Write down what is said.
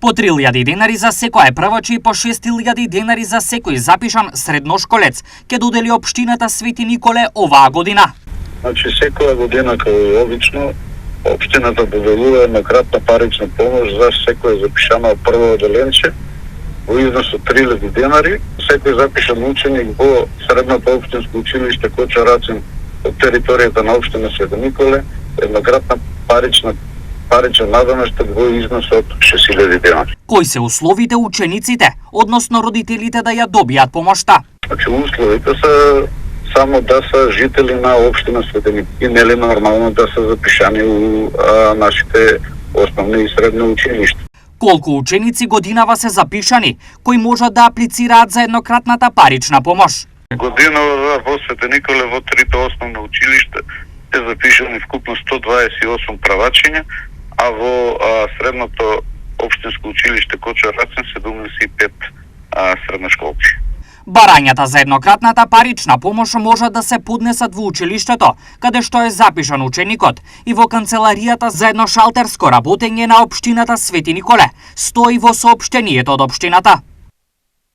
По 3.000 денари за секој прваче и по 6.000 денари за секој запишан средношколец ќе додели општината Свети Николе оваа година. Значи секоја година како и обично општината доделува еднократна парична помош за секој запишано прво оделенче во износ од 3.000 денари. Секој запишан ученик во средното општинско училиште Кочо Рацин од територијата на општина Свети Николе еднократна паричен надоместок во износ од 6.000 денари. Кои се условите учениците, односно родителите да ја добијат помошта? Значи условите се само да се жители на општина Свети Николе и нели нормално да се запишани у нашите основни и средни училишта. Колку ученици годинава се запишани, кои можат да аплицираат за еднократната парична помош? Годинава во Свети Николе во трите основни училишта е запишани вкупно 128 правачиња, а во средното општинско училиште Кочо Рацин 75 средношколци. Барањата за еднократната парична помош можат да се поднесат во училиштето, каде што е запишан ученикот, и во канцеларијата за едно шалтерско работење на општината Свети Николе, стои во соопштението од општината.